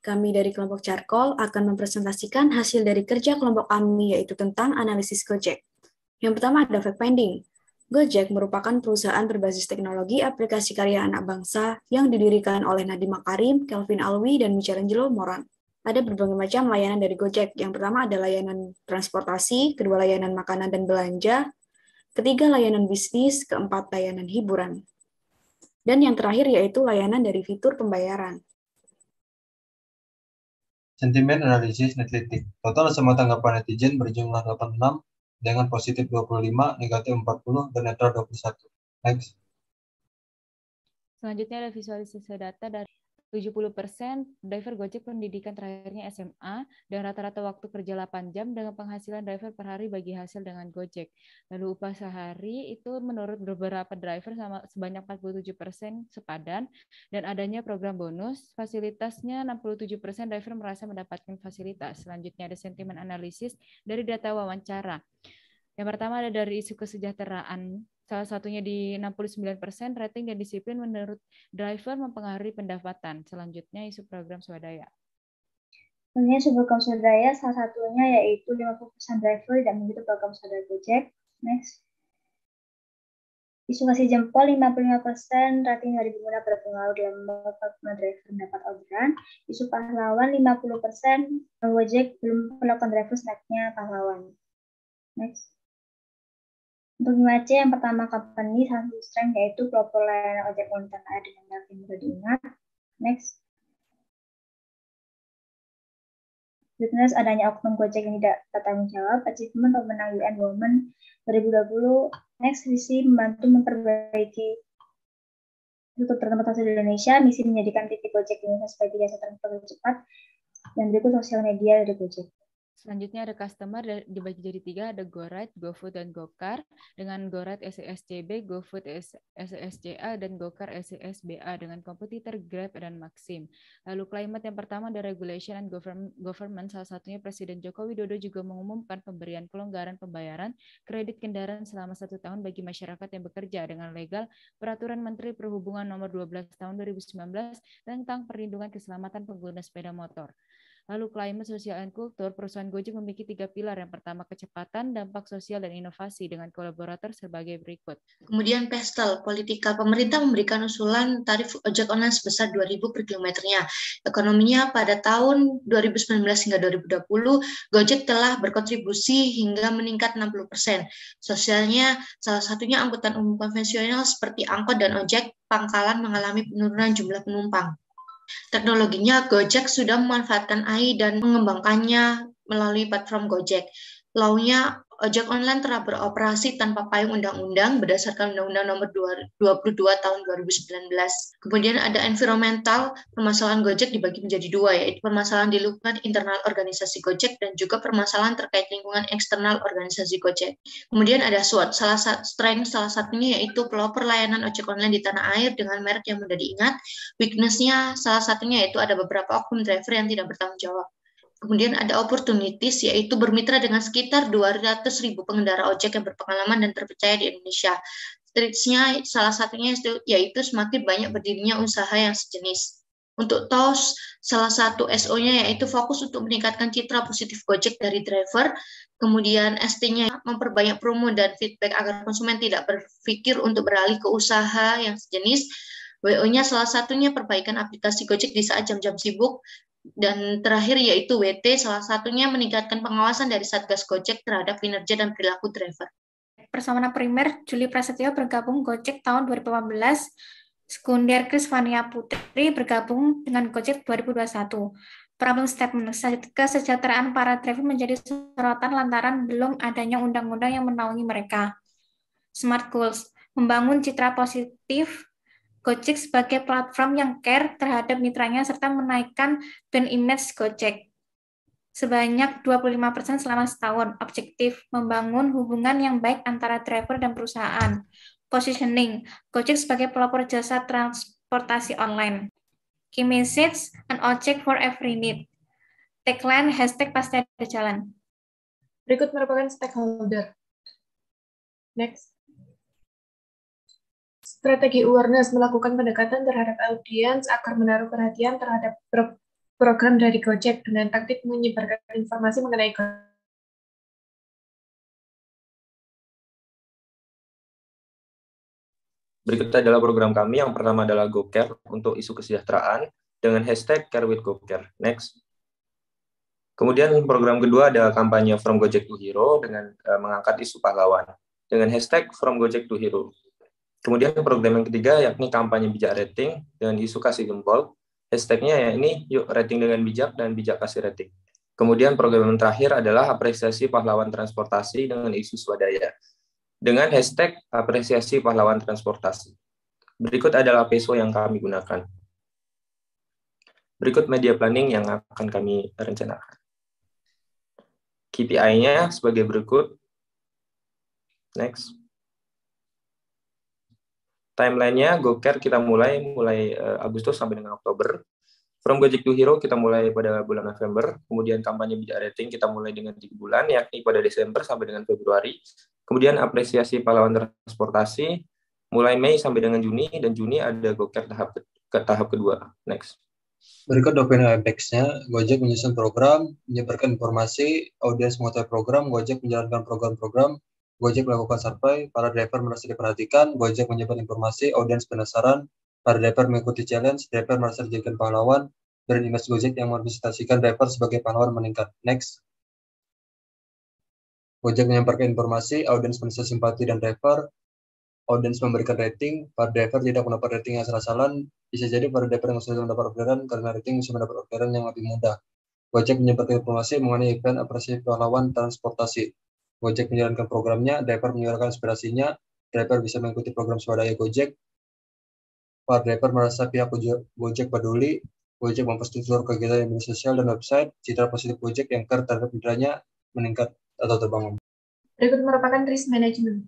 Kami dari kelompok Charcoal akan mempresentasikan hasil dari kerja kelompok kami, yaitu tentang analisis Gojek. Yang pertama ada fact-finding. Gojek merupakan perusahaan berbasis teknologi aplikasi karya anak bangsa yang didirikan oleh Nadiem Makarim, Kelvin Alwi, dan Michelangelo Moran. Ada berbagai macam layanan dari Gojek. Yang pertama ada layanan transportasi, kedua layanan makanan dan belanja, ketiga layanan bisnis, keempat layanan hiburan. Dan yang terakhir yaitu layanan dari fitur pembayaran. Sentimen analisis Netlitik. Total semua tanggapan netizen berjumlah 86 dengan positif 25, negatif 40, dan netral 21. Next. Selanjutnya ada visualisasi data dari 70% driver Gojek pendidikan terakhirnya SMA dan rata-rata waktu kerja 8 jam dengan penghasilan driver per hari bagi hasil dengan Gojek. Lalu upah sehari itu menurut beberapa driver sebanyak 47% sepadan dan adanya program bonus, fasilitasnya 67% driver merasa mendapatkan fasilitas. Selanjutnya ada sentimen analisis dari data wawancara. Yang pertama ada dari isu kesejahteraan. Salah satunya di 69%, rating dan disiplin menurut driver mempengaruhi pendapatan. Selanjutnya isu program swadaya. Sebenarnya isu program swadaya salah satunya yaitu 50% driver tidak mengikuti program swadaya Gojek. Next. Isu kasih jempol 55%, rating dari pengguna berpengaruh dalam membuat driver mendapat orderan. Isu pahlawan 50%, Gojek belum melakukan driver snacknya pahlawan. Next. Untuk 5C, yang pertama company, satu strength yaitu pelopor layanan ojek online tanah air dengan yang mudah diingat. Next. Weakness adanya oknum Gojek yang tidak bertanggung jawab. Achievement pemenang UN Women 2020. Next, visi membantu memperbaiki untuk transportasi di Indonesia. Misi menjadikan titik Gojek Indonesia sebagai jasa transportasi cepat. Dan berikut sosial media dari Gojek. Selanjutnya ada customer dibagi jadi 3, ada GoRide, GoFood, dan GoCar. Dengan GoRide SESCB, GoFood SESCA, dan GoCar SESBA dengan kompetitor Grab dan Maxim. Lalu climate yang pertama ada regulation and government. Salah satunya Presiden Joko Widodo juga mengumumkan pemberian kelonggaran pembayaran kredit kendaraan selama 1 tahun bagi masyarakat yang bekerja dengan legal. Peraturan Menteri Perhubungan Nomor 12 Tahun 2019 tentang perlindungan keselamatan pengguna sepeda motor. Lalu climate, sosial, dan kultur, perusahaan Gojek memiliki 3 pilar. Yang pertama kecepatan, dampak sosial, dan inovasi dengan kolaborator sebagai berikut. Kemudian PESTEL, politika. Pemerintah memberikan usulan tarif ojek online sebesar 2.000 per kilometernya. Ekonominya pada tahun 2019 hingga 2020, Gojek telah berkontribusi hingga meningkat 60%. Sosialnya, salah satunya angkutan umum konvensional seperti angkot dan ojek pangkalan mengalami penurunan jumlah penumpang. Teknologinya, Gojek sudah memanfaatkan AI dan mengembangkannya melalui platform Gojek. Law-nya, ojek online telah beroperasi tanpa payung undang-undang berdasarkan Undang-Undang Nomor 22 Tahun 2019. Kemudian ada environmental, permasalahan Gojek dibagi menjadi 2, yaitu permasalahan di lingkungan internal organisasi Gojek dan juga permasalahan terkait lingkungan eksternal organisasi Gojek. Kemudian ada SWOT, salah satunya yaitu pelopor layanan ojek online di tanah air dengan merek yang mudah diingat. Weakness-nya salah satunya yaitu ada beberapa oknum driver yang tidak bertanggung jawab. Kemudian ada opportunities, yaitu bermitra dengan sekitar 200.000 pengendara ojek yang berpengalaman dan terpercaya di Indonesia. Threats-nya salah satunya yaitu semakin banyak berdirinya usaha yang sejenis. Untuk TOS, salah satu SO-nya yaitu fokus untuk meningkatkan citra positif Gojek dari driver. Kemudian ST-nya memperbanyak promo dan feedback agar konsumen tidak berpikir untuk beralih ke usaha yang sejenis. WO-nya salah satunya perbaikan aplikasi Gojek di saat jam-jam sibuk. Dan terakhir yaitu WT, salah satunya meningkatkan pengawasan dari Satgas Gojek terhadap kinerja dan perilaku driver. Persamaan primer, Juli Prasetyo bergabung Gojek tahun 2018, sekunder Krisvania Putri bergabung dengan Gojek 2021. Problem statement, kesejahteraan para driver menjadi sorotan lantaran belum adanya undang-undang yang menaungi mereka. Smart goals, membangun citra positif Gojek sebagai platform yang care terhadap mitranya serta menaikkan brand image Gojek sebanyak 25% selama setahun. Objektif, membangun hubungan yang baik antara driver dan perusahaan. Positioning, Gojek sebagai pelopor jasa transportasi online. Key message, an ojek for every need. Tagline, #pasti ada jalan. Berikut merupakan stakeholder. Next. Strategi awareness, melakukan pendekatan terhadap audiens agar menaruh perhatian terhadap program dari Gojek dengan taktik menyebarkan informasi mengenai Gojek. Berikut adalah program kami. Yang pertama adalah GoCare untuk isu kesejahteraan dengan hashtag #CareWithGoCare. Next. Kemudian program kedua ada kampanye From Gojek to Hero dengan mengangkat isu pahlawan dengan hashtag From Gojek to Hero. Kemudian program yang ketiga yakni kampanye bijak rating dengan isu kasih jempol. Hashtagnya ya ini yuk rating dengan bijak dan bijak kasih rating. Kemudian program yang terakhir adalah apresiasi pahlawan transportasi dengan isu swadaya dengan hashtag apresiasi pahlawan transportasi. Berikut adalah peso yang kami gunakan. Berikut media planning yang akan kami rencanakan. KPI-nya sebagai berikut. Next. Timeline-nya GoCare kita mulai Agustus sampai dengan Oktober. From Gojek to Hero kita mulai pada bulan November. Kemudian kampanye bijak rating kita mulai dengan 3 bulan, yakni pada Desember sampai dengan Februari. Kemudian apresiasi pahlawan transportasi mulai Mei sampai dengan Juni, dan Juni ada GoCare tahap kedua. Next. Berikut dokumen apex-nya. Gojek menyusun program, menyebarkan informasi, audiens mengetahui program, Gojek menjalankan program-program, Gojek melakukan survei, para driver merasa diperhatikan, Gojek menyebar informasi, audiens penasaran, para driver mengikuti challenge, driver merasa dijadikan pahlawan, brand image Gojek yang merepresentasikan driver sebagai pahlawan meningkat. Next. Gojek menyampaikan informasi, audiens merasa simpati dan driver, audiens memberikan rating, para driver tidak mendapat rating yang asal-asalan, bisa jadi para driver yang sudah mendapat orderan karena rating bisa mendapat orderan yang lebih mudah. Gojek menyampaikan informasi mengenai event apresiasi pahlawan transportasi. Gojek menjalankan programnya, driver menyuarakan aspirasinya, driver bisa mengikuti program swadaya Gojek, para driver merasa pihak Gojek peduli, Gojek memposting seluruh kegiatan media sosial dan website, citra positif Gojek yang care terhadap mitranya meningkat atau terbangun. Berikut merupakan risk management.